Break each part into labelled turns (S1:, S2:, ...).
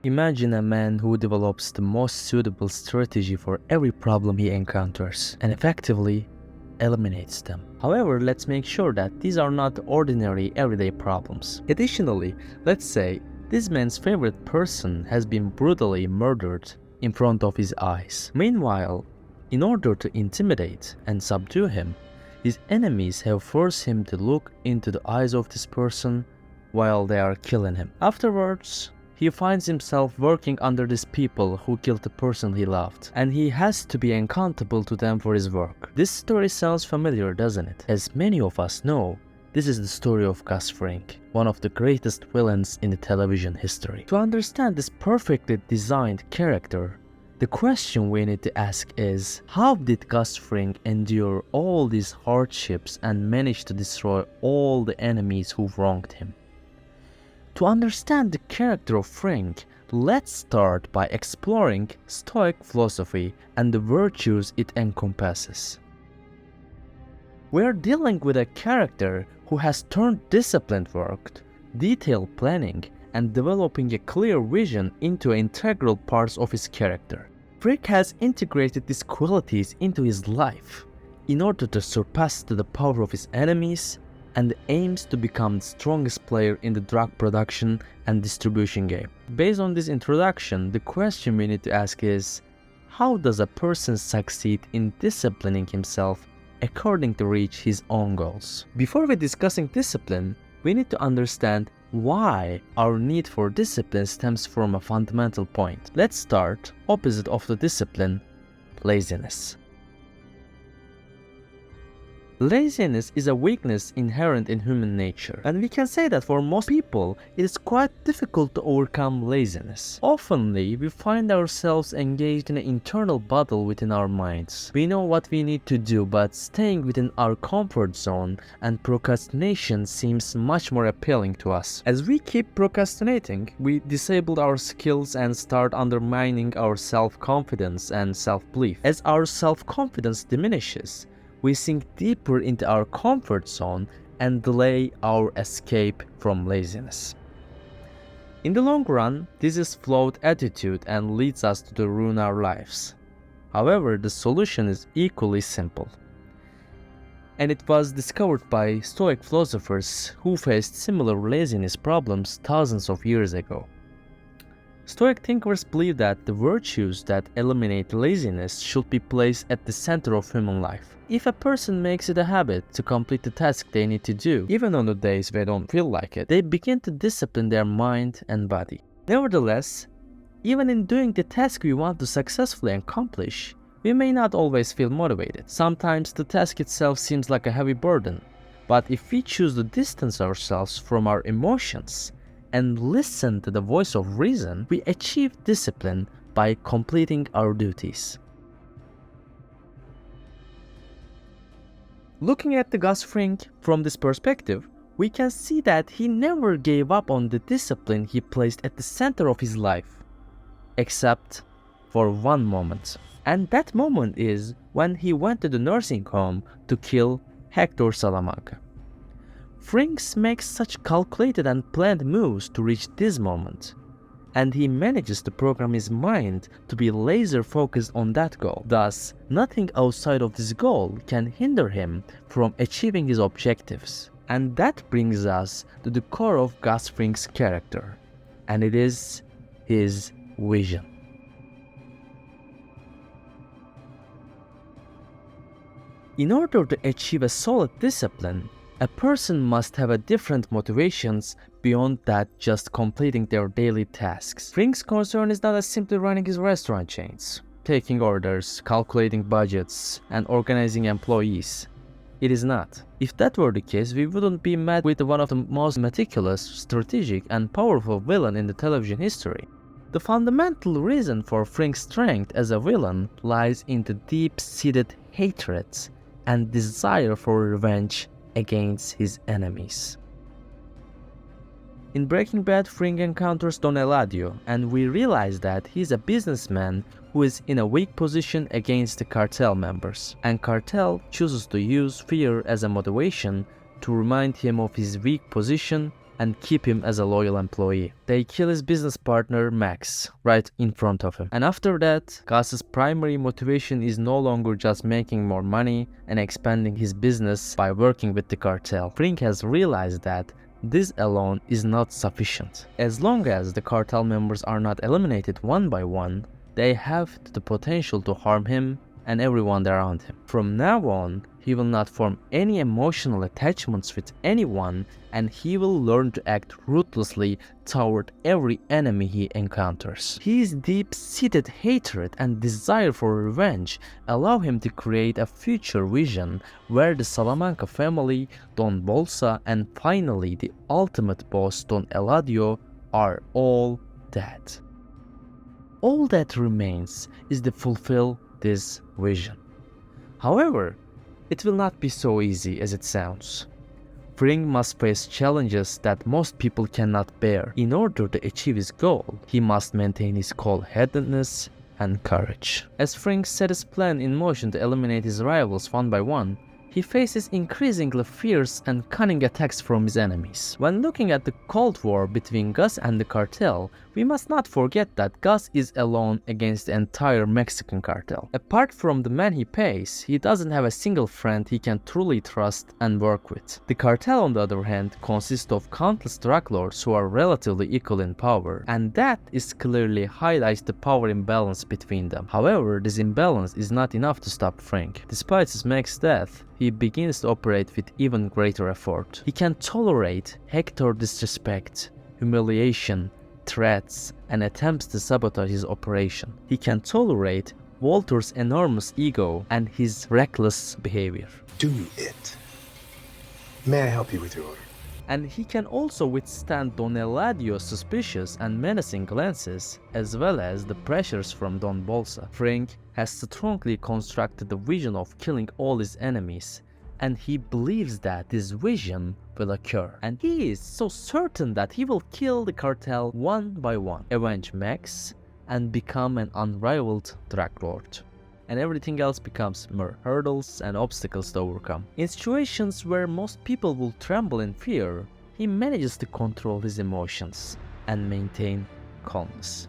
S1: imagine a man who develops the most suitable strategy for every problem he encounters and effectively eliminates them. However, let's make sure that these are not ordinary everyday problems. Additionally, let's say this man's favorite person has been brutally murdered in front of his eyes. Meanwhile, in order to intimidate and subdue him, his enemies have forced him to look into the eyes of this person while they are killing him. Afterwards, he finds himself working under these people who killed the person he loved, and he has to be accountable to them for his work. This story sounds familiar, doesn't it? As many of us know, this is the story of Gus Fring, one of the greatest villains in the television history. To understand this perfectly designed character, the question we need to ask is, how did Gus Fring endure all these hardships and manage to destroy all the enemies who wronged him? To understand the character of Fring, let's start by exploring Stoic philosophy and the virtues it encompasses. We are dealing with a character who has turned disciplined work, detailed planning, and developing a clear vision into integral parts of his character. Fring has integrated these qualities into his life in order to surpass the power of his enemies and aims to become the strongest player in the drug production and distribution game. Based on this introduction, the question we need to ask is, how does a person succeed in disciplining himself according to reach his own goals? Before we discussing discipline, we need to understand why our need for discipline stems from a fundamental point. Let's start opposite of the discipline, laziness. Laziness is a weakness inherent in human nature, and we can say that for most people, it is quite difficult to overcome laziness. Oftenly, we find ourselves engaged in an internal battle within our minds. We know what we need to do, but staying within our comfort zone and procrastination seems much more appealing to us. As we keep procrastinating, we disable our skills and start undermining our self-confidence and self-belief. As our self-confidence diminishes, we sink deeper into our comfort zone and delay our escape from laziness. In the long run, this is flawed attitude and leads us to ruin our lives. However, the solution is equally simple, and it was discovered by Stoic philosophers who faced similar laziness problems thousands of years ago. Stoic thinkers believe that the virtues that eliminate laziness should be placed at the center of human life. If a person makes it a habit to complete the task they need to do, even on the days they don't feel like it, they begin to discipline their mind and body. Nevertheless, even in doing the task we want to successfully accomplish, we may not always feel motivated. Sometimes the task itself seems like a heavy burden, but if we choose to distance ourselves from our emotions and listen to the voice of reason, we achieve discipline by completing our duties. Looking at the Gus Fring from this perspective, we can see that he never gave up on the discipline he placed at the center of his life, except for one moment. And that moment is when he went to the nursing home to kill Hector Salamanca. Fring makes such calculated and planned moves to reach this moment, and he manages to program his mind to be laser focused on that goal. Thus, nothing outside of this goal can hinder him from achieving his objectives. And that brings us to the core of Gus Fring's character, and it is his vision. In order to achieve a solid discipline, a person must have a different motivations beyond that just completing their daily tasks. Fring's concern is not as simply running his restaurant chains, taking orders, calculating budgets, and organizing employees. It is not. If that were the case, we wouldn't be met with one of the most meticulous, strategic, and powerful villain in the television history. The fundamental reason for Fring's strength as a villain lies in the deep-seated hatred and desire for revenge against his enemies. In Breaking Bad, Fring encounters Don Eladio, and we realize that he's a businessman who is in a weak position against the cartel members, and cartel chooses to use fear as a motivation to remind him of his weak position and keep him as a loyal employee. They kill his business partner Max right in front of him. And after that, Gus's primary motivation is no longer just making more money and expanding his business by working with the cartel. Fring has realized that this alone is not sufficient. As long as the cartel members are not eliminated one by one, they have the potential to harm him and everyone around him. From now on, he will not form any emotional attachments with anyone, and he will learn to act ruthlessly toward every enemy he encounters. His deep-seated hatred and desire for revenge allow him to create a future vision where the Salamanca family, Don Bolsa, and finally the ultimate boss Don Eladio are all dead. All that remains is to fulfill this vision. However, it will not be so easy as it sounds. Fring must face challenges that most people cannot bear. In order to achieve his goal, he must maintain his cold-headedness and courage. As Fring set his plan in motion to eliminate his rivals one by one, he faces increasingly fierce and cunning attacks from his enemies. When looking at the Cold War between Gus and the cartel, we must not forget that Gus is alone against the entire Mexican cartel. Apart from the men he pays, he doesn't have a single friend he can truly trust and work with. The cartel, on the other hand, consists of countless drug lords who are relatively equal in power, and that is clearly highlights the power imbalance between them. However, this imbalance is not enough to stop Fring. Despite his Max's death, he begins to operate with even greater effort. He can tolerate Hector's disrespect, humiliation, threats, and attempts to sabotage his operation. He can tolerate Walter's enormous ego and his reckless behavior.
S2: Do it. May I help you with your order?
S1: And he can also withstand Don Eladio's suspicious and menacing glances, as well as the pressures from Don Bolsa. Fring has strongly constructed the vision of killing all his enemies, and he believes that this vision will occur. And he is so certain that he will kill the cartel one by one, avenge Max, and become an unrivaled drug lord. And everything else becomes mere hurdles and obstacles to overcome. In situations where most people will tremble in fear, he manages to control his emotions and maintain calmness.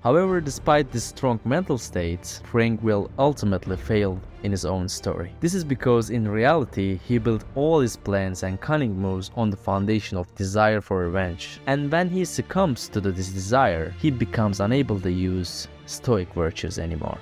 S1: However, despite this strong mental state, Fring will ultimately fail in his own story. This is because in reality, he built all his plans and cunning moves on the foundation of desire for revenge. And when he succumbs to this desire, he becomes unable to use Stoic virtues anymore.